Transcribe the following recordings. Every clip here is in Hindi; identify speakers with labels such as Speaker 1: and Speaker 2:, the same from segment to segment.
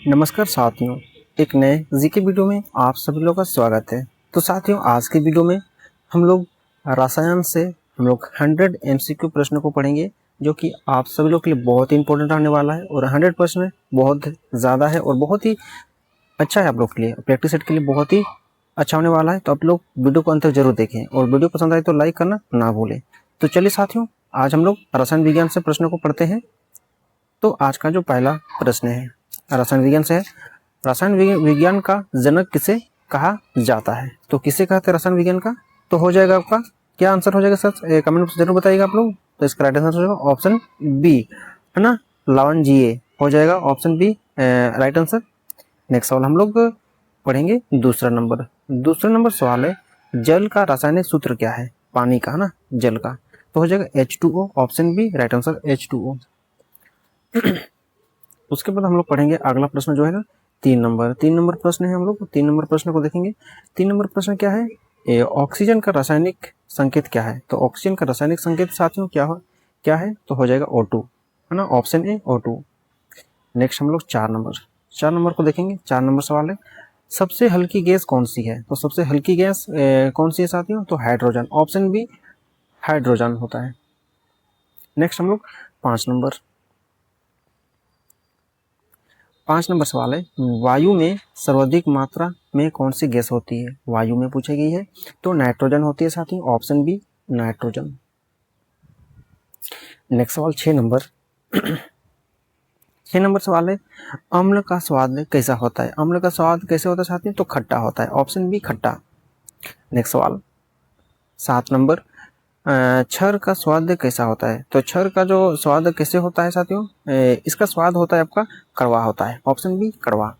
Speaker 1: नमस्कार साथियों, एक नए जीके वीडियो में आप सभी लोगों का स्वागत है। तो साथियों, आज के वीडियो में हम लोग रसायन से 100 एमसीक्यू प्रश्नों को पढ़ेंगे, जो कि आप सभी लोग के लिए बहुत ही इंपॉर्टेंट आने वाला है और 100 प्रश्न बहुत ज़्यादा है और बहुत ही अच्छा है आप लोग के लिए, प्रैक्टिस सेट के लिए बहुत ही अच्छा होने वाला है। तो आप लोग वीडियो को अंत तक जरूर देखें और वीडियो पसंद आए तो लाइक करना ना भूलें। तो चलिए साथियों, आज हम लोग रसायन विज्ञान से प्रश्नों को पढ़ते हैं। तो आज का जो पहला प्रश्न है रसायन विज्ञान से है, रसायन विज्ञान का जनक किसे कहा जाता है? तो किसे कहते हैं रसायन विज्ञान का? तो हो जाएगा आपका क्या आंसर हो जाएगा सर? कमेंट में जरूर बताइएगा आप लोग। तो इसका राइट आंसर हो जाएगा ऑप्शन बी, है ना, लावंजिए हो जाएगा option B right answer. Next सवाल हम लोग पढ़ेंगे दूसरा नंबर सवाल है, जल का रासायनिक सूत्र क्या है? पानी का, है ना, जल का। तो हो जाएगा H2O option B right answer H2O। उसके बाद हम लोग पढ़ेंगे अगला प्रश्न जो है ना 3 नंबर प्रश्न है। हम लोग 3 नंबर प्रश्न को देखेंगे। 3 नंबर प्रश्न क्या है? ऑक्सीजन का रासायनिक संकेत क्या है? तो ऑक्सीजन का रासायनिक संकेत साथियों क्या है? तो हो जाएगा O2, है ना, ऑप्शन ए O2। नेक्स्ट हम लोग 4 नंबर को देखेंगे। 4 नंबर सवाल है, सबसे हल्की गैस कौन सी है? तो सबसे हल्की गैस कौन सी है साथियों? तो हाइड्रोजन, ऑप्शन बी हाइड्रोजन होता है। नेक्स्ट हम लोग 5 नंबर 5 नंबर सवाल है, वायु में सर्वाधिक मात्रा में कौन सी गैस होती है? वायु में पूछी गई है, तो नाइट्रोजन होती है साथियों, ऑप्शन बी नाइट्रोजन। नेक्स्ट सवाल 6 नंबर 6 नंबर सवाल है, अम्ल का स्वाद कैसा होता है? अम्ल का स्वाद कैसे होता है साथियों? तो खट्टा होता है, ऑप्शन बी खट्टा। नेक्स्ट सवाल 7 नंबर, क्षर का स्वाद कैसा होता है? तो क्षर का जो स्वाद कैसे होता है साथियों? इसका स्वाद होता है आपका कड़वा होता है, ऑप्शन बी कड़वा।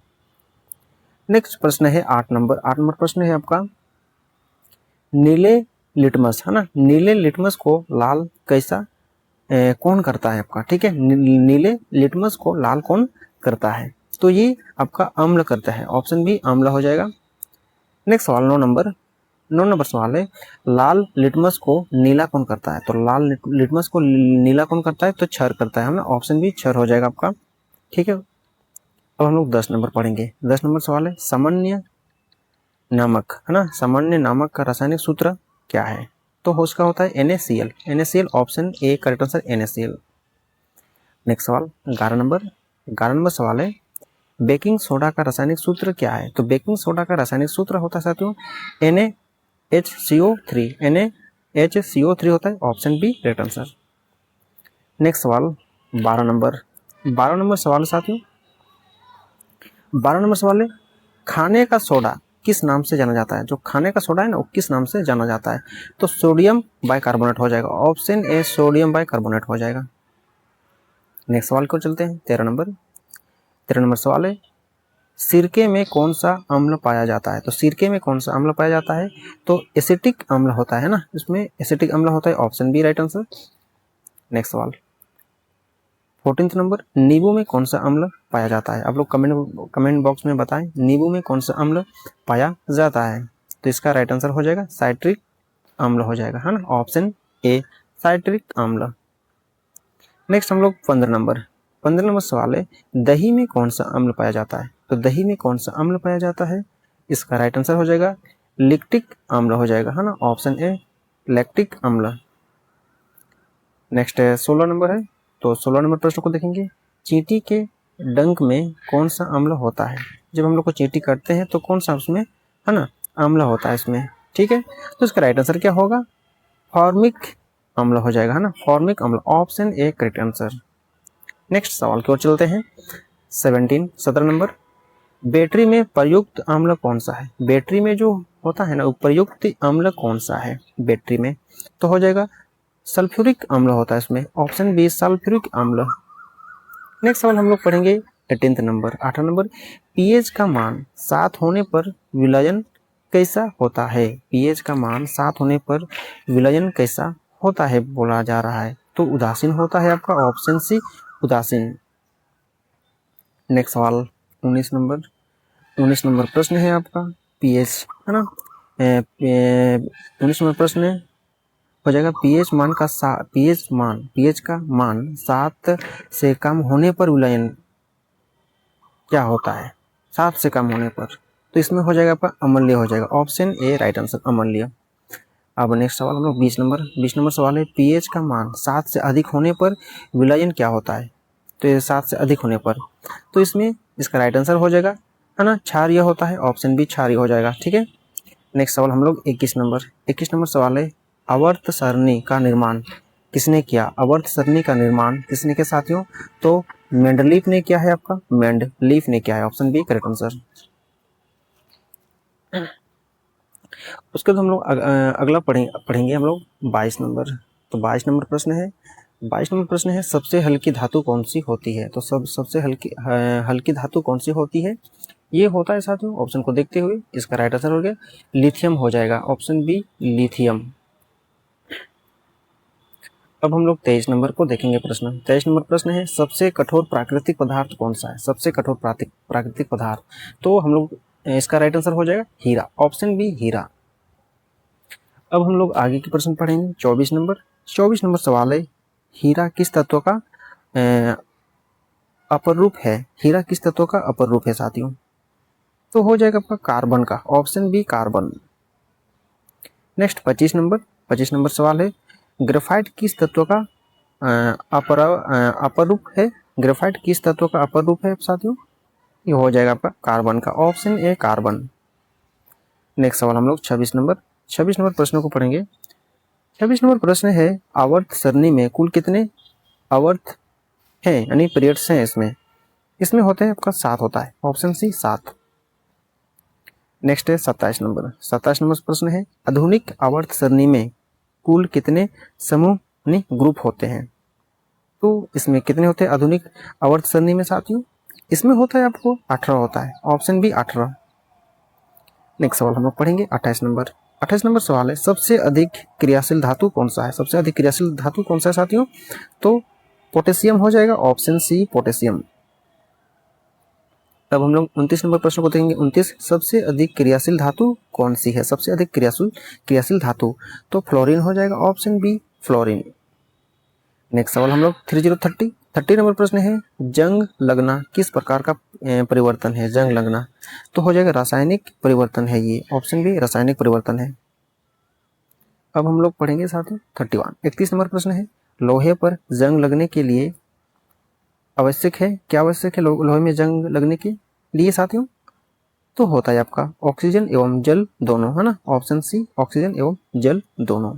Speaker 1: नेक्स्ट प्रश्न है 8 नंबर प्रश्न है आपका, नीले लिटमस, है ना, नीले लिटमस को लाल कैसा कौन करता है आपका? ठीक है, नीले लिटमस को लाल कौन करता है? तो ये आपका अम्ल करता है, ऑप्शन बी अम्ल हो जाएगा। नेक्स्ट सवाल 9 नंबर सवाल है, लाल लिटमस को नीला कौन करता है? तो लाल लिटमस को नीला कौन करता है? तो क्षार करता है ना, ऑप्शन बी क्षार हो जाएगा आपका। ठीक है, अब हम लोग 10 नंबर पढ़ेंगे। 10 नंबर सवाल है, सामान्य नमक, है ना, सामान्य नमक का रासायनिक सूत्र क्या है? तो उसका होता है NaCl option A correct answer NaCl। Next सवाल 11 नंबर सवाल है, बेकिंग सोडा का रासायनिक सूत्र क्या है? तो बेकिंग सोडा का रासायनिक सूत्र होता है साथियों NaHCO3 होता है, option B right answer. Next सवाल 12 नंबर सवाल साथियों, 12 नंबर सवाल है, खाने का सोडा किस नाम से जाना जाता है? जो खाने का सोडा है ना, वो किस नाम से जाना जाता है? तो सोडियम बाइकार्बोनेट हो जाएगा, ऑप्शन ए सोडियम बाइकार्बोनेट हो जाएगा। नेक्स्ट सवाल को चलते हैं 13 नंबर सवाल है, सिरके में कौन सा अम्ल पाया जाता है? तो सिरके में कौन सा अम्ल पाया जाता है? तो एसिटिक अम्ल होता है ना, इसमें एसिटिक अम्ल होता है, option B right answer. Next सवाल 14 नंबर, नींबू में कौन सा अम्ल पाया जाता है? आप लोग कमेंट बॉक्स में बताएं, नींबू में कौन सा अम्ल पाया जाता है? तो इसका राइट आंसर हो जाएगा साइट्रिक अम्ल हो जाएगा, है ना, ऑप्शन ए साइट्रिक अम्ल। नेक्स्ट हम लोग 15 नंबर सवाल है, दही में कौन सा अम्ल पाया जाता है? तो दही में कौन सा अम्ल पाया जाता है? इसका राइट आंसर हो जाएगा लैक्टिक अम्ल हो जाएगा, है ना, ऑप्शन ए लैक्टिक अम्ल। नेक्स्ट 16 नंबर है, तो 16 नंबर प्रश्न को देखेंगे, चींटी के डंक में कौन सा अम्ल होता है? जब हम लोग को चींटी करते हैं तो कौन सा उसमें, है ना, अम्ल होता है इसमें। ठीक है, तो इसका राइट आंसर क्या होगा? फॉर्मिक अम्ल हो जाएगा, है ना, फॉर्मिक अम्ल, option A correct answer. Next सवाल की ओर चलते हैं 17 नंबर, बैटरी में प्रयुक्त अम्ल कौन सा है? बैटरी में जो होता है ना, वो प्रयुक्त अम्ल कौन सा है बैटरी में? तो हो जाएगा सल्फ्यूरिक अम्ल होता है इसमें, ऑप्शन बी सल्फ्यूरिक अम्ल। नेक्स्ट सवाल हम लोग पढ़ेंगे 18 नंबर, पीएच का मान 7 होने पर विलयन कैसा होता है? पीएच का मान 7 होने पर विलयन कैसा होता है बोला जा रहा है? तो उदासीन होता है आपका, ऑप्शन सी उदासीन। नेक्स्ट सवाल 19 नंबर प्रश्न है आपका, पीएच, है ना, 19 नंबर प्रश्न हो जाएगा, पीएच का मान 7 से कम होने पर विलयन क्या होता है 7 से कम होने पर? तो इसमें हो जाएगा आपका अम्लीय हो जाएगा, ऑप्शन ए राइट आंसर अम्लीय। अब नेक्स्ट सवाल हम लोग 20 नंबर सवाल है, पीएच का मान 7 से अधिक होने पर विलयन क्या होता है? तो ये 7 से अधिक होने पर, तो इसमें इसका राइट आंसर हो जाएगा है ना क्षारीय होता है, ऑप्शन बी क्षारीय हो जाएगा। ठीक है, नेक्स्ट सवाल हम लोग 21 नंबर सवाल है, आवर्त सरणी का निर्माण किसने किया? आवर्त सरणी का निर्माण किसने किया साथियों? तो मेंडलीफ ने किया है, आपका मेंडलीफ ने किया है, ऑप्शन बी करेक्ट आंसर। उसके बाद हम लोग अगला पढ़ेंगे हम लोग 22 नंबर। तो 22 नंबर प्रश्न है, 22 नंबर प्रश्न है, सबसे हल्की धातु कौन सी होती है? तो सबसे हल्की धातु कौन सी होती है? ये होता है साथियों, ऑप्शन को देखते हुए इसका राइट आंसर हो गया लिथियम हो जाएगा, ऑप्शन बी लिथियम। अब हम लोग 23 नंबर को देखेंगे प्रश्न। 23 नंबर प्रश्न है, सबसे कठोर प्राकृतिक पदार्थ कौन सा है? सबसे कठोर प्राकृतिक पदार्थ, तो हम लोग इसका राइट आंसर हो जाएगा हीरा, ऑप्शन बी हीरा। अब हम लोग आगे के प्रश्न पढ़ेंगे 24 नंबर सवाल है, हीरा किस तत्व का अपर रूप है? हीरा किस तत्व का अपर रूप है साथियों? तो हो जाएगा आपका कार्बन का, ऑप्शन बी कार्बन। नेक्स्ट 25 नंबर सवाल है, ग्रेफाइट किस तत्व का अपर रूप है? ग्रेफाइट किस तत्व का अपर रूप है साथियों? ये हो जाएगा आपका कार्बन का, ऑप्शन ए कार्बन। नेक्स्ट सवाल हम लोग 26 नंबर प्रश्नों को पढ़ेंगे। 26 नंबर प्रश्न है, आवर्त सरणी में कुल कितने आवर्त हैं यानी पीरियड्स हैं? इसमें होते हैं आपका 7 होता है, ऑप्शन सी 7। नेक्स्ट है 27 नंबर प्रश्न है, आधुनिक आवर्त सरणी में कुल कितने समूह यानी ग्रुप होते हैं? तो इसमें कितने होते हैं आधुनिक आवर्त सरणी में साथियों? इसमें होता है आपको 18 होता है, ऑप्शन बी 18। नेक्स्ट सवाल हम लोग पढ़ेंगे 28 नंबर सवाल है, सबसे अधिक क्रियाशील धातु कौन सा है? सबसे अधिक क्रियाशील धातु कौन सा है साथियों? तो पोटेशियम हो जाएगा, ऑप्शन सी पोटेशियम। अब हम लोग 29 नंबर प्रश्न को देखेंगे। 29, सबसे अधिक क्रियाशील धातु कौन सी है? सबसे अधिक क्रियाशील धातु, तो फ्लोरीन हो जाएगा, ऑप्शन बी फ्लोरीन। नेक्स्ट सवाल हम लोग 30 नंबर प्रश्न है, जंग लगना किस प्रकार का परिवर्तन है? जंग लगना, तो हो जाएगा रासायनिक परिवर्तन है ये, ऑप्शन बी रासायनिक परिवर्तन है। अब हम लोग पढ़ेंगे साथियों 31 नंबर प्रश्न है, लोहे पर जंग लगने के लिए आवश्यक है, क्या आवश्यक है लोहे में जंग लगने के लिए साथियों? तो होता है आपका ऑक्सीजन एवं जल दोनों, है ना, ऑप्शन सी ऑक्सीजन एवं जल दोनों।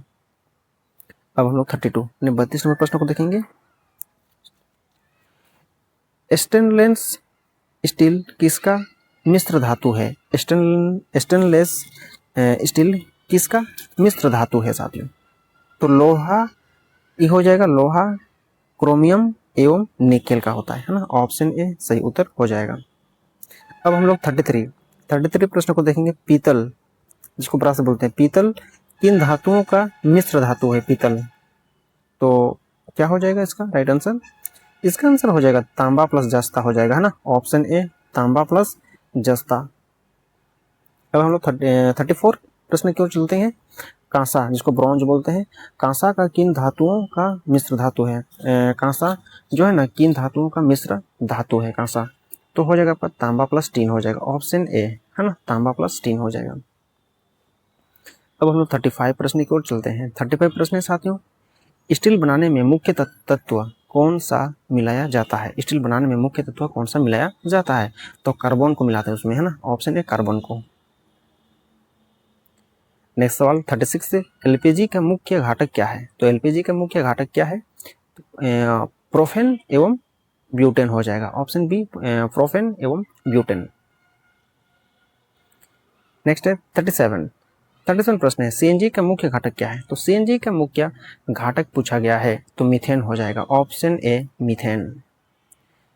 Speaker 1: अब हम लोग 32 नंबर प्रश्न को देखेंगे। स्टेनलेस स्टील किसका मिश्र धातु है? स्टेनलेस स्टील किसका मिश्र धातु है साथियों? तो लोहा, ये हो जाएगा लोहा, क्रोमियम एवं निकेल का होता है ना, ऑप्शन ए सही उत्तर हो जाएगा। अब हम लोग 33 प्रश्न को देखेंगे। पीतल, जिसको ब्रास बोलते हैं, पीतल किन धातुओं का मिश्र धातु है? पीतल, तो क्या हो जाएगा इसका राइट आंसर? इसका आंसर हो जाएगा तांबा प्लस जस्ता हो जाएगा, है ना, ऑप्शन ए तांबा प्लस जस्ता। अब हम लोग 34 प्रश्न की ओर चलते हैं। कांसा, जिसको ब्रॉन्ज बोलते हैं, कांसा का किन धातुओं का मिश्र धातु है? कांसा जो है ना, किन धातुओं का मिश्र धातु है कांसा? तो हो जाएगा आपका तांबा प्लस टीन हो जाएगा, ऑप्शन ए, है ना, तांबा प्लस टीन हो जाएगा। अब हम लोग 35 प्रश्न की ओर चलते हैं। 35 प्रश्न है साथियों, स्टील बनाने में मुख्य तत्व कौन सा मिलाया जाता है? स्टील बनाने में मुख्य तत्व कौन सा मिलाया जाता है? तो कार्बन को मिलाते हैं उसमें, है ना, ऑप्शन ए कार्बन को। नेक्स्ट सवाल 36 से, एलपीजी का मुख्य घटक क्या है? तो एलपीजी का मुख्य घटक क्या है? प्रोपेन एवं ब्यूटेन हो जाएगा, ऑप्शन बी प्रोपेन एवं ब्यूटेन। नेक्स्ट है 37 प्रश्न है, सीएनजी का मुख्य घटक क्या है? तो सीएनजी का मुख्य घटक पूछा गया है, तो मीथेन हो जाएगा, ऑप्शन ए मीथेन।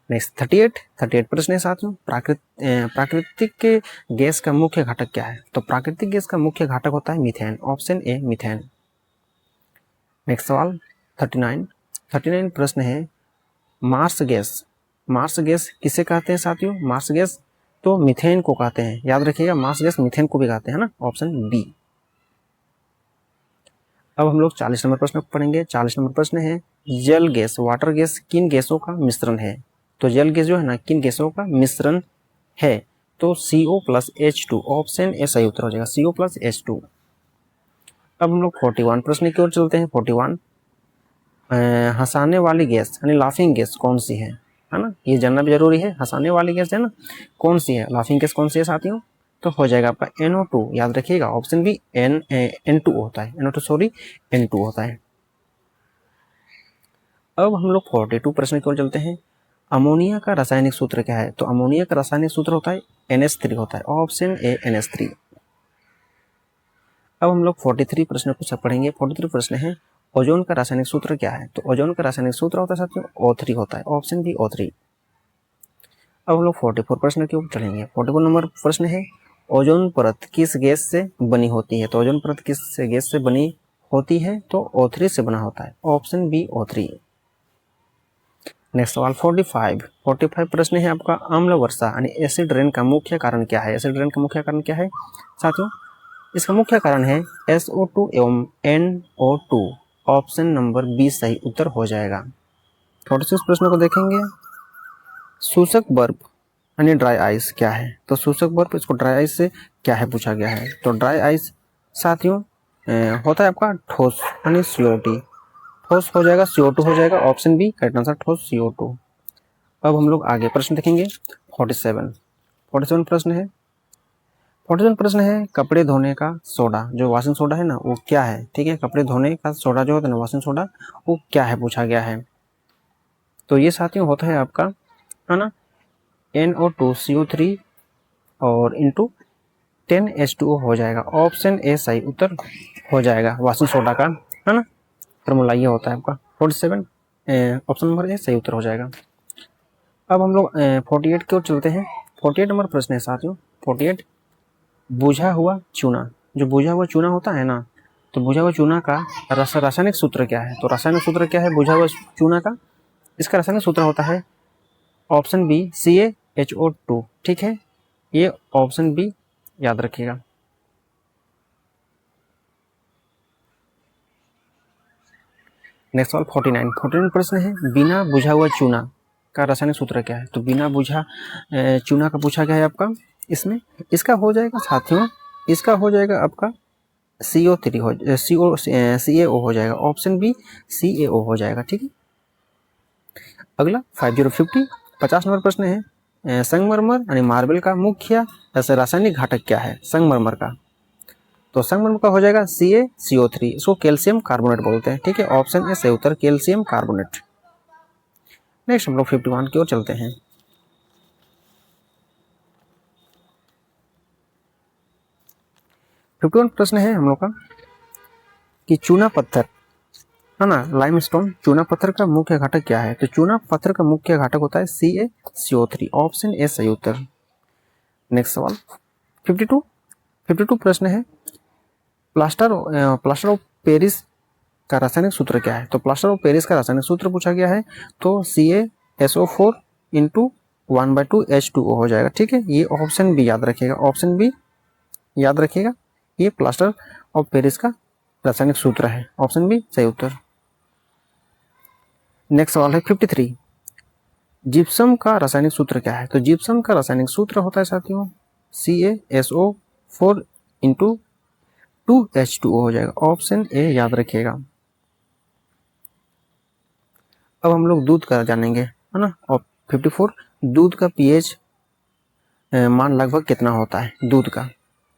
Speaker 1: नेक्स्ट 38 प्रश्न है साथियों, प्राकृतिक गैस का मुख्य घटक क्या है? तो प्राकृतिक गैस का मुख्य घटक होता है methane, option A methane. Next सवाल 39 प्रश्न है, मार्स गैस किसे कहते हैं साथियों? मार्स गैस तो मीथेन को कहते हैं, याद रखिएगा, मार्स गैस मीथेन को भी कहते हैं ना, ऑप्शन बी। अब हम लोग 40 नंबर प्रश्न पढ़ेंगे। 40 नंबर प्रश्न है, जल गैस वाटर गैस किन गैसों का मिश्रण है? तो जल गैस जो है ना किन गैसों का मिश्रण है, तो CO+H2 ऑप्शन ए सही उत्तर हो जाएगा, CO+H2। अब हम लोग 41 प्रश्न की ओर चलते हैं। 41 हंसाने वाली गैस यानी लाफिंग गैस कौन सी है ना, ये जानना भी जरूरी है। हंसाने वाली गैस है ना कौन सी है, लाफिंग गैस कौन सी है साथियों, तो हो जाएगा आपका NO2, याद रखिएगा ऑप्शन बी N2 होता है, N2 होता है। अब हम लोग 42 प्रश्न की ओर चलते हैं। अमोनिया का रासायनिक सूत्र क्या है, तो अमोनिया का रासायनिक सूत्र होता है NH3 होता है, ऑप्शन ए NH3। अब हम लोग 43 प्रश्न को सब पढ़ेंगे। 43 प्रश्न है ओजोन का रासायनिक सूत्र क्या है, तो ओजोन का रासायनिक सूत्र होता है साथियों O3 होता है, ऑप्शन बी O3। अब हम लोग 44 प्रश्न के ऊपर चलेंगे। 44 नंबर प्रश्न है ओजोन परत किस गैस से बनी होती है, तो ओजोन परत किस गैस से बनी होती है, तो O3 से बना होता है, ऑप्शन बी O3। नेक्स्ट सवाल 45 प्रश्न है आपका अम्ल वर्षा यानी एसिड रेन का मुख्य कारण क्या है। एसिड रेन का मुख्य कारण क्या है साथियों, इसका मुख्य कारण है SO2 एवं NO2, ऑप्शन नंबर बी सही उत्तर हो जाएगा। 46 प्रश्न को देखेंगे। सूचक बर्फ यानी ड्राई आइस क्या है, तो सूचक बर्फ इसको ड्राई आइस से क्या है पूछा गया है, तो ड्राई आइस साथियों होता है आपका ठोस यानी CO2, ठोस हो जाएगा CO2 हो जाएगा, ऑप्शन बी करेक्ट आंसर ठोस CO2। अब हम लोग आगे प्रश्न देखेंगे। 47 प्रश्न है। 47 प्रश्न है कपड़े धोने का सोडा जो वॉशिंग सोडा है ना वो क्या है, ठीक है, कपड़े धोने का सोडा जो होता है ना वॉशिंग सोडा वो क्या है पूछा गया है, तो ये साथियों होता है आपका है ना NO2CO3 और इंटू 10H2O हो जाएगा, ऑप्शन ए सही उत्तर हो जाएगा वॉशिंग सोडा का, है ना, फॉर्मूला ये होता है आपका 47, ऑप्शन नंबर ए सही उत्तर हो जाएगा। अब हम लोग 48 की ओर चलते हैं। 48 नंबर प्रश्न है साथियों 48 बुझा हुआ चूना, जो बुझा हुआ चूना होता है ना, तो बुझा हुआ चूना का रासायनिक सूत्र क्या है, तो रासायनिक सूत्र क्या है बुझा हुआ चूना का, इसका रासायनिक सूत्र होता है ऑप्शन बी CaHO2, ठीक है, ये ऑप्शन बी याद रखिएगा। नेक्स्ट सवाल 49 प्रश्न है बिना बुझा हुआ चूना का रासायनिक सूत्र क्या है, तो बिना बुझा चूना का पूछा गया है आपका, इसमें इसका हो जाएगा साथियों, इसका हो जाएगा आपका CaO हो जाएगा, ऑप्शन बी CaO हो जाएगा, ठीक है। अगला 50 नंबर प्रश्न है संगमरमर यानी मार्बल का मुख्य रासायनिक घटक क्या है संगमरमर का, तो संगमरमर का हो जाएगा CaCO3, इसको कैल्शियम कार्बोनेट बोलते हैं, ठीक है, ऑप्शन ए सही उत्तर कैल्शियम कार्बोनेट। नेक्स्ट हम लोग 51 की ओर चलते हैं। 51 प्रश्न है हम लोग का कि चूना पत्थर है ना लाइमस्टोन चूना पत्थर का मुख्य घटक क्या है, तो चूना पत्थर का मुख्य घटक होता है CaCO3, ऑप्शन ए सही उत्तर। नेक्स्ट सवाल 52 प्रश्न है प्लास्टर ऑफ पेरिस का रासायनिक सूत्र क्या है, तो प्लास्टर ऑफ पेरिस का रासायनिक सूत्र पूछा गया है, तो CaSO4 इंटू 1/2H2O हो जाएगा, ठीक है, ये ऑप्शन बी याद रखिएगा, ऑप्शन बी याद रखिएगा, ये प्लास्टर ऑफ पेरिस का रासायनिक सूत्र है, ऑप्शन बी सही उत्तर। नेक्स्ट सवाल है 53 जिप्सम का रासायनिक सूत्र क्या है, तो जिप्सम का रासायनिक सूत्र होता है साथियों CaSO4 इंटू 2H2O हो जाएगा, ऑप्शन ए याद रखिएगा। अब हम लोग दूध का जानेंगे है ना, और 54 दूध का pH मान लगभग कितना होता है दूध का,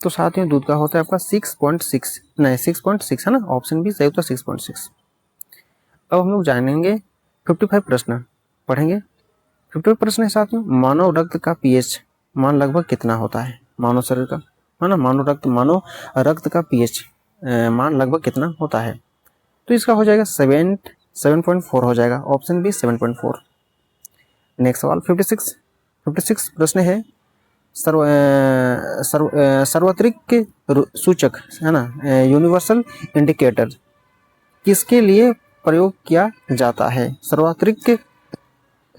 Speaker 1: तो साथियों दूध का होता है आपका 6.6 है ना, ऑप्शन बी सही उत्तर 6.6। अब हम लोग जानेंगे 55 प्रश्न पढ़ेंगे। 55 प्रश्न है साथियों मानव रक्त का pH मान लगभग कितना होता है, मानव शरीर का है ना, मानव रक्त का pH मान लगभग कितना होता है, तो इसका हो जाएगा 7.4 हो जाएगा, ऑप्शन बी 7.4। नेक्स्ट सवाल 56 प्रश्न है सार्वत्रिक के सूचक है ना यूनिवर्सल इंडिकेटर किसके लिए प्रयोग किया जाता है, सार्वत्रिक के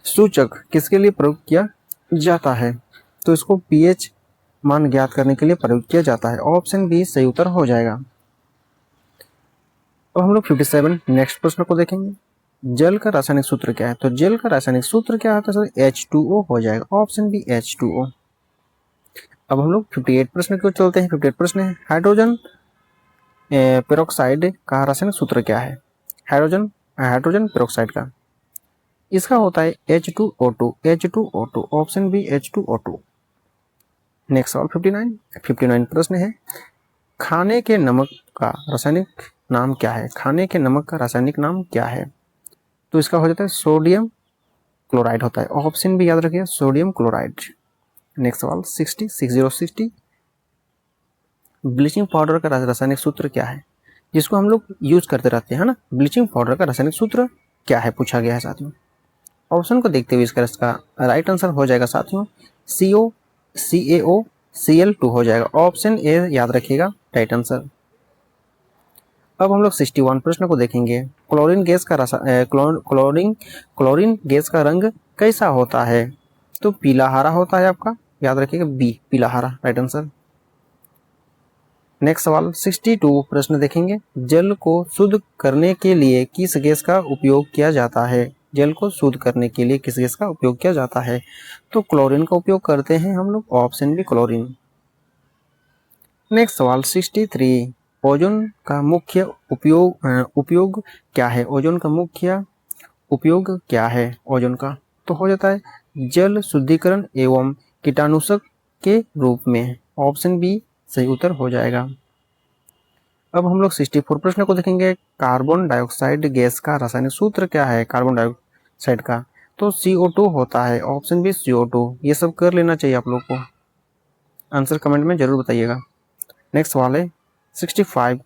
Speaker 1: सूचक किसके लिए प्रयोग किया जाता है, तो इसको pH मान ज्ञात करने के लिए प्रयोग किया जाता है, ऑप्शन बी सही उत्तर हो जाएगा। अब हम लोग 57 नेक्स्ट प्रश्न को देखेंगे। जल का रासायनिक सूत्र क्या है? तो जल का रासायनिक सूत्र क्या होता है सर? H2O हो जाएगा, ऑप्शन बी H2O। अब हम लोग 58 प्रश्न को चलते हैं। 58 प्रश्न है, हाइड्रोजन पेरोक्साइड का रासायनिक सूत्र क्या है? हाइड्रोजन पेरोक्साइड का, इसका होता है H2O2, H2O2, option B H2O2। Next सवाल 59 प्रश्न है, खाने के नमक का रासायनिक नाम क्या है? खाने के नमक का रासायनिक नाम क्या है? तो इसका हो जाता है सोडियम क्लोराइड होता है, ऑप्शन भी याद रखिए सोडियम क्लोराइड। नेक्स्ट सवाल 60 ब्लीचिंग पाउडर का रासायनिक सूत्र क्या है? जिसको हम लोग यूज करते रहते हैं ना, ब्लीचिंग पाउडर का रासायनिक सूत्र क्या है पूछा गया है साथियों। ऑप्शन को देखते हुए इसका राइट आंसर हो जाएगा साथियों CO CaO Cl2 हो जाएगा, ऑप्शन ए याद रखिएगा राइट आंसर। अब हम लोग 61 प्रश्न को देखेंगे, क्लोरीन गैस का रंग कैसा होता है? तो पीला हरा होता है आपका, याद रखिएगा बी पीला हरा राइट आंसर। नेक्स्ट सवाल 62 प्रश्न देखेंगे, जल को शुद्ध करने के लिए किस गैस का उपयोग किया जाता है? जल को शुद्ध करने के लिए किस गैस का उपयोग किया जाता है? तो क्लोरीन का उपयोग करते हैं हम लोग, ऑप्शन बी क्लोरीन। नेक्स्ट सवाल 63, ओजोन का मुख्य उपयोग क्या है? ओजोन का मुख्य उपयोग क्या है ओजोन का? तो हो जाता है जल शुद्धिकरण एवं कीटाणुनाशक के रूप में, ऑप्शन बी सही उत्तर हो जाएगा। अब हम लोग 64 प्रश्न को देखेंगे, कार्बन डाइऑक्साइड गैस का रासायनिक सूत्र क्या है? कार्बन डाइऑक्साइड का तो CO2 होता है, ऑप्शन बी CO2। ये सब कर लेना चाहिए आप लोग को, आंसर कमेंट में जरूर बताइएगा। नेक्स्ट सवाल है 65,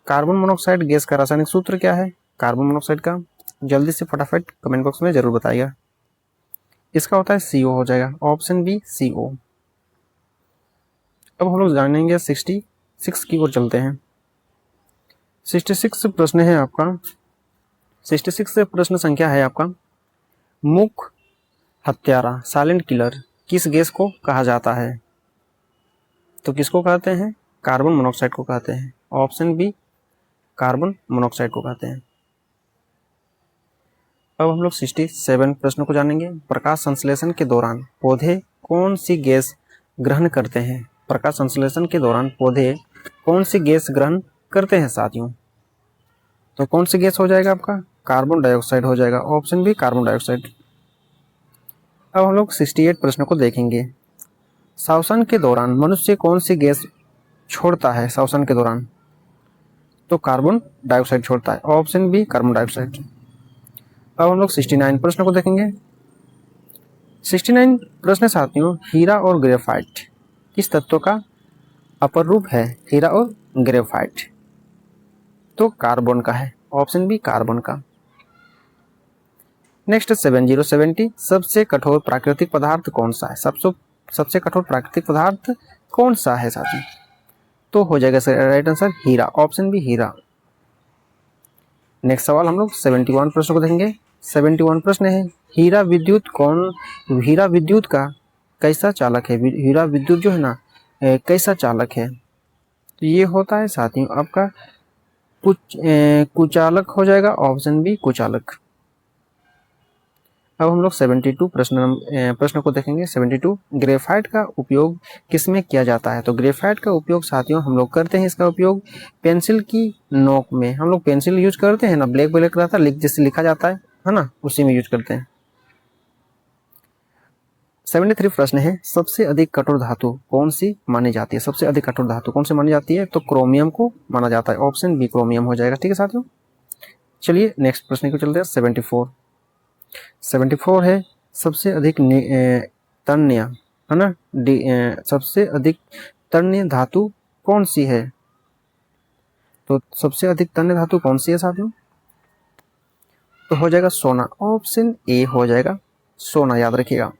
Speaker 1: कार्बन मोनोऑक्साइड गैस का रासायनिक सूत्र क्या है? कार्बन मोनोऑक्साइड का जल्दी से फटाफट कमेंट बॉक्स में जरूर बताइएगा। इसका होता है CO हो जाएगा, ऑप्शन बी CO। अब हम लोग जानेंगे 66 की ओर चलते हैं। 66 प्रश्न है आपका, 66 प्रश्न संख्या है आपका, मुख्य हत्यारा साइलेंट किलर किस गैस को कहा जाता है? तो किसको कहते हैं? कार्बन मोनोऑक्साइड को कहते हैं, ऑप्शन बी कार्बन मोनोऑक्साइड को कहते हैं। अब हम लोग 67 प्रश्नों को जानेंगे, प्रकाश संश्लेषण के दौरान पौधे कौन सी गैस ग्रहण करते हैं? प्रकाश संश्लेषण के दौरान पौधे कौन सी गैस ग्रहण करते हैं साथियों? तो कौन सी गैस हो जाएगा आपका? कार्बन डाइऑक्साइड हो जाएगा, ऑप्शन बी कार्बन डाइऑक्साइड। अब हम लोग 68 प्रश्नों को देखेंगे, श्वसन के दौरान मनुष्य कौन सी गैस छोड़ता है? श्वसन के दौरान तो कार्बन डाइऑक्साइड छोड़ता है, ऑप्शन बी कार्बन डाइऑक्साइड। अब हम लोग 69 प्रश्न को देखेंगे। 69 प्रश्न साथियों, हीरा और ग्रेफाइट किस तत्व का अपर रूप है? हीरा और ग्रेफाइट तो कार्बन का है, ऑप्शन बी कार्बन का। नेक्स्ट 70 सबसे कठोर प्राकृतिक पदार्थ कौन सा है? सबसे कठोर प्राकृतिक पदार्थ कौन सा है साथियों? तो हो जाएगा राइट आंसर हीरा, ऑप्शन बी हीरा। नेक्स्ट सवाल हम लोग 71 प्रश्न को देखेंगे। 71 प्रश्न है, हीरा विद्युत का कैसा चालक है? हीरा विद्युत जो है ना कैसा चालक है? तो ये होता है साथियों आपका कुचालक हो जाएगा, ऑप्शन बी कुचालक। अब हम लोग 72 प्रश्न को देखेंगे। 72 ग्रेफाइट का उपयोग किसमें किया जाता है? तो ग्रेफाइट का उपयोग साथियों हम लोग करते हैं, इसका उपयोग पेंसिल की नोक में, हम लोग पेंसिल यूज करते हैं ना, ब्लैक रहता है जिससे लिखा जाता है ना, उसी में यूज करते हैं। 73 प्रश्न है, सबसे अधिक कठोर धातु कौन सी मानी जाती है? सबसे अधिक कठोर धातु कौन सी मानी जाती है? तो क्रोमियम को माना जाता है, ऑप्शन बी क्रोमियम हो जाएगा। ठीक है साथियों, चलिए नेक्स्ट प्रश्न को चलते हैं। 74 है, सबसे अधिक तन्य है ना, सबसे अधिक तन्य धातु कौन सी है? तो सबसे अधिक तन्य धातु कौन सी है साथियों? तो हो जाएगा सोना, ऑप्शन ए हो जाएगा सोना, याद रखिएगा।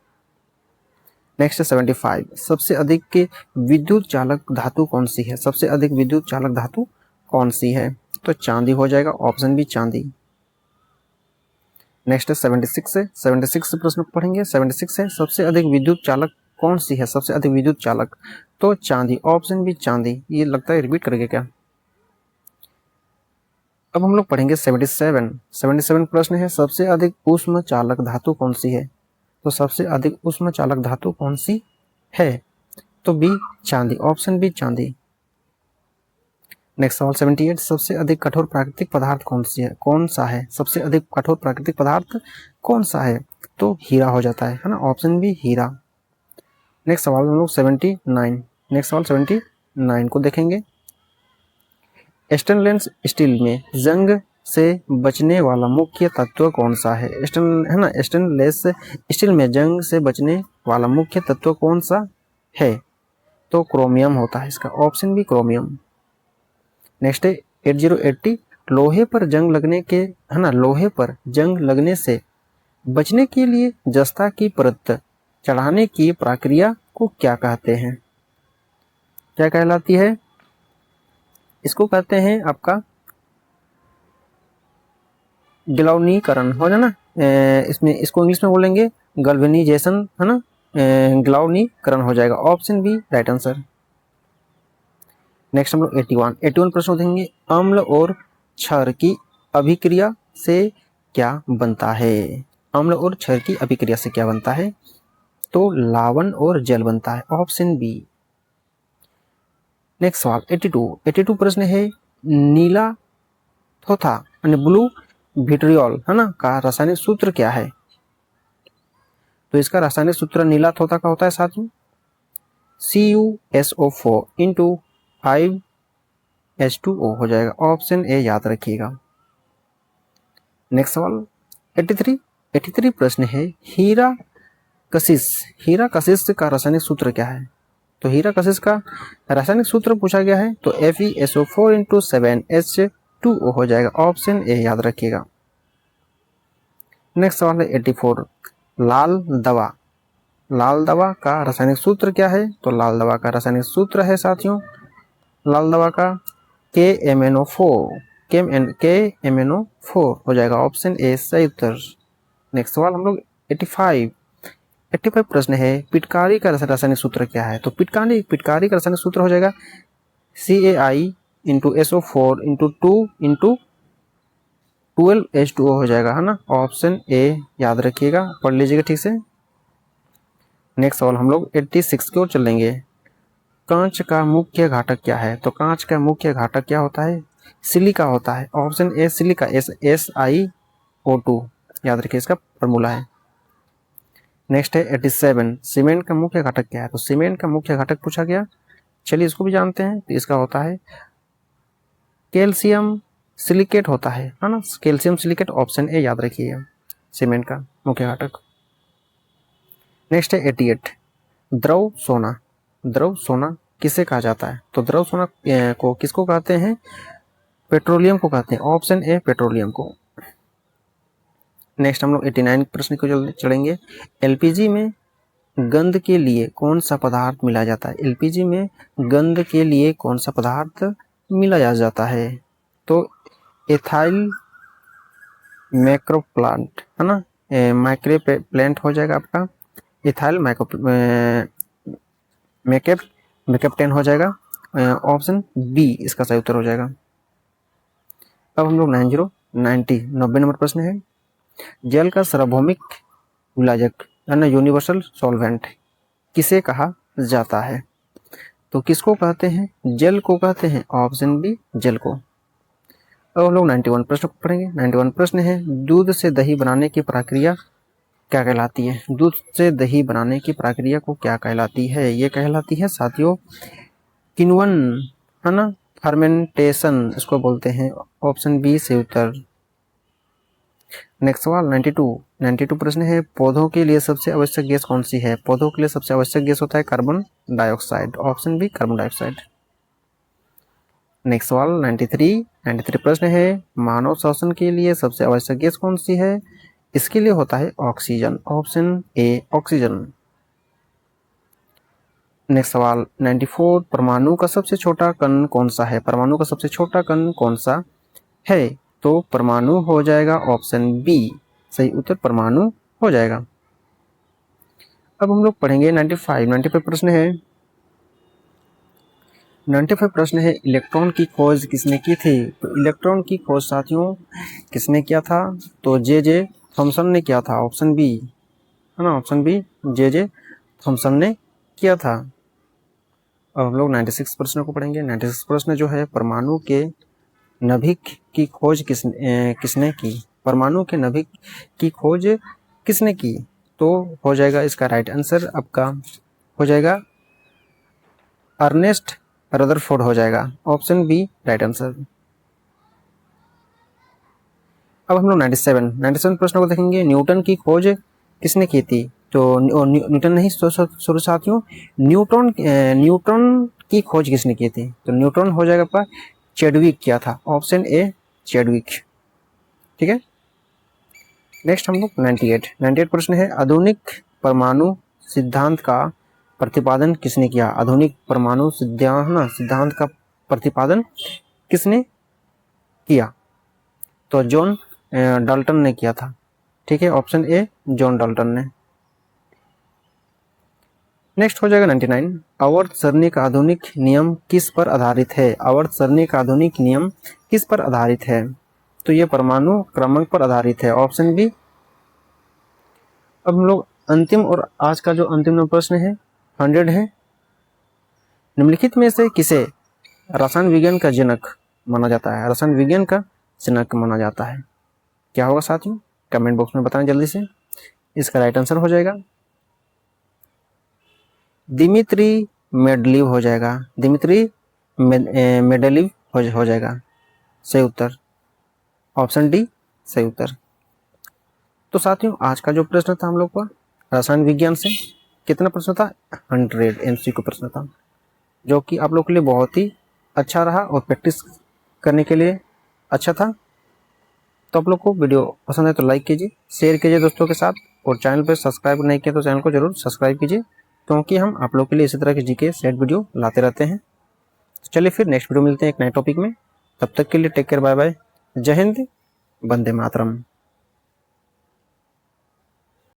Speaker 1: नेक्स्ट 75 सबसे अधिक के विद्युत चालक धातु कौन सी है? सबसे अधिक विद्युत चालक धातु कौन सी है? तो चांदी हो जाएगा, ऑप्शन बी चांदी। नेक्स्ट 76 है, 76 प्रश्न पढ़ेंगे। 76 है, सबसे अधिक विद्युत चालक कौन सी है? सबसे अधिक विद्युत चालक तो चांदी, ऑप्शन बी चांदी। ये लगता है रिपीट करेंगे क्या? अब हम लोग पढ़ेंगे 77 प्रश्न है, सबसे अधिक ऊष्म चालक धातु कौन सी है? तो सबसे अधिक ऊष्म चालक धातु कौन सी है? तो बी चांदी, ऑप्शन बी चांदी। नेक्स्ट सवाल 78, सबसे अधिक कठोर प्राकृतिक पदार्थ कौन सा है? सबसे अधिक कठोर प्राकृतिक पदार्थ कौन सा है? तो हीरा हो जाता है ना, ऑप्शन बी हीरा। नेक्स्ट सवाल हम लोग 79 को देखेंगे। स्टेनलेस स्टील में जंग से बचने वाला मुख्य तत्व कौन सा है? स्टेनलेस स्टील में जंग से बचने वाला मुख्य तत्व कौन सा है? तो क्रोमियम होता है इसका, ऑप्शन बी क्रोमियम। नेक्स्ट है 8080, लोहे पर जंग लगने से बचने के लिए जस्ता की परत चढ़ाने की प्रक्रिया को क्या कहते हैं? क्या कहलाती है? इसको कहते हैं आपका ग्लाउनीकरण, हो जाना इसमें, इसको इंग्लिश में बोलेंगे गल्वेनाइजेशन, है ना, ग्लाउनीकरण हो जाएगा, option B right answer. Next हम लोग 81 प्रश्न देखेंगे। अम्ल और क्षार की अभिक्रिया से क्या बनता है? अम्ल और क्षार की अभिक्रिया से क्या बनता है? तो लवण और जल बनता है, ऑप्शन बी। नेक्स्ट सवाल 82 प्रश्न है, नीला थोथा ब्लू विट्रियोल, है ना, का रासायनिक सूत्र क्या है? तो इसका रासायनिक सूत्र नीला थोथा का होता है साथियों CuSO4 इंटू 5H2O हो जाएगा, ऑप्शन ए याद रखिएगा। नेक्स्ट सवाल 83 प्रश्न है, हीरा कशिश का रासायनिक सूत्र क्या है? तो हीरा कशिश का रासायनिक सूत्र पूछा गया है, तो FeSO4 इंटू 7H2O हो जाएगा, ऑप्शन ए याद रखिएगा। नेक्स्ट सवाल है 84, लाल दवा का रासायनिक सूत्र क्या है? तो लाल दवा का रासायनिक सूत्र है साथियों, लाल दवा का KMNO4 हो जाएगा, ऑप्शन ए सही उत्तर। नेक्स्ट सवाल हम लोग 85 प्रश्न है, पिटकारी का रासायनिक सूत्र क्या है? तो पिटकारी का रासायनिक सूत्र हो जाएगा CAI into SO4 into 2 into 12H2O हो जाएगा, है ना, ऑप्शन ए याद रखिएगा, पढ़ लीजिएगा ठीक से। नेक्स्ट सवाल हम लोग 86 की ओर चलेंगे। कांच का मुख्य घटक क्या है? तो कांच का मुख्य घटक क्या होता है? सिलिका होता है, ऑप्शन ए सिलिका, SiO2 याद रखिए, इसका फॉर्मूला है। नेक्स्ट है 87, सीमेंट का मुख्य घटक क्या है? तो सीमेंट का मुख्य घटक पूछा गया, चलिए इसको भी जानते हैं। तो इसका होता है कैल्शियम सिलिकेट होता है ना, कैल्शियम सिलिकेट, ऑप्शन ए याद रखिए, सीमेंट का मुख्य घटक। नेक्स्ट है 88, द्रव सोना किसे कहा जाता है? तो द्रव सोना को किसको कहते हैं? पेट्रोलियम को कहते हैं, ऑप्शन ए पेट्रोलियम को। नेक्स्ट हम लोग 89 प्रश्न को चलेंगे। एलपीजी में गंध के लिए कौन सा पदार्थ मिलाया जाता है? एलपीजी में गंध के लिए कौन सा पदार्थ मिलाया जाता है? तो एथाइल मैक्रोप्लांट, है ना, माइक्रोप्लांट हो जाएगा आपका, एथाइल मैकेप्टेन हो जाएगा, ऑप्शन बी इसका सही उत्तर हो जाएगा। अब हम लोग 90 नंबर प्रश्न है, जल का सार्वभौमिक विलायक यानी यूनिवर्सल सॉल्वेंट किसे कहा जाता है? तो किसको कहते हैं? जल को कहते हैं, ऑप्शन बी जल को। अब हम लोग 91 प्रश्न पढ़ेंगे। 91 प्रश्न है, दूध से दही बनाने की प्रक्रिया क्या कहलाती है? दूध से दही बनाने की प्रक्रिया को क्या कहलाती है? ये कहलाती है साथियों किण्वन, है ना, फर्मेंटेशन इसको बोलते हैं, ऑप्शन बी से उत्तर। नेक्स्ट सवाल 92 प्रश्न है, पौधों के लिए सबसे आवश्यक गैस कौन सी है? पौधों के लिए सबसे आवश्यक गैस होता है carbon dioxide, option B carbon dioxide. Next सवाल 93 प्रश्न है, मानव श्वसन के लिए सबसे आवश्यक गैस कौन सी है? इसके लिए होता है oxygen, option A oxygen. Next सवाल 94, परमाणु का सबसे छोटा कण कौन सा है? परमाणु का सबसे छोटा कण कौन सा है? तो परमाणु हो जाएगा, ऑप्शन बी सही उत्तर परमाणु हो जाएगा। अब हम लोग पढ़ेंगे 95 प्रश्न है, 95 प्रश्न है, इलेक्ट्रॉन की खोज किसने की थी? तो इलेक्ट्रॉन की खोज साथियों किसने किया था? तो जे थॉमसन ने किया था, ऑप्शन बी है ना, ऑप्शन बी जे थॉमसन ने किया था। अब हम लोग 96 प्रश्न को पढ़ेंगे। 96 प्रश्न जो है, परमाणु के नाभिक की खोज किसने की? परमाणु के नाभिक की खोज किसने की? तो हो जाएगा इसका राइट आंसर आपका हो जाएगा अर्नेस्ट रदरफोर्ड हो जाएगा, ऑप्शन बी राइट आंसर। अब हम लोग 97 प्रश्न को देखेंगे। न्यूटन की खोज किसने की थी? तो न्यूटन नहीं सॉरी साथियों, न्यूटन की खोज किसने की थी? तो न्यूटन हो जाएगा आपका चैडविक किया था, ऑप्शन ए चैडविक। ठीक है, नेक्स्ट हम लोग 98 प्रश्न है, आधुनिक परमाणु सिद्धांत का प्रतिपादन किसने किया? आधुनिक परमाणु सिद्धांत का प्रतिपादन किसने किया? तो जॉन डाल्टन ने किया था। ठीक है, ऑप्शन ए जॉन डाल्टन ने। नेक्स्ट हो जाएगा 99, आवर्त सरणी का आधुनिक नियम किस पर आधारित है? आवर्त सरणी का आधुनिक नियम किस पर आधारित है? तो ये परमाणु क्रमांक पर आधारित है, ऑप्शन बी। अब हम लोग अंतिम और आज का जो अंतिम प्रश्न है 100 है, निम्नलिखित में से किसे रसायन विज्ञान का जनक माना जाता है? रसायन विज्ञान का जनक माना जाता है, क्या होगा साथियों? कमेंट बॉक्स में बताएं जल्दी से। इसका राइट आंसर हो जाएगा दिमित्री मेंडलीव हो जाएगा, दिमित्री मेंडलीव हो जाएगा सही उत्तर, ऑप्शन डी सही उत्तर। तो साथियों आज का जो प्रश्न था हम लोग का रसायन विज्ञान से, कितना प्रश्न था? 100 MCQ प्रश्न था, जो कि आप लोग के लिए बहुत ही अच्छा रहा और प्रैक्टिस करने के लिए अच्छा था। तो आप लोग को वीडियो पसंद है तो लाइक कीजिए, शेयर कीजिए दोस्तों के साथ, और चैनल पर सब्सक्राइब नहीं किया तो चैनल को जरूर सब्सक्राइब कीजिए, क्योंकि हम आप लोग के लिए इसी तरह की जीके सेट वीडियो लाते रहते हैं। चलिए फिर नेक्स्ट वीडियो मिलते हैं एक नए टॉपिक में, तब तक के लिए टेक केयर, बाय बाय, जय हिंद, वंदे मातरम।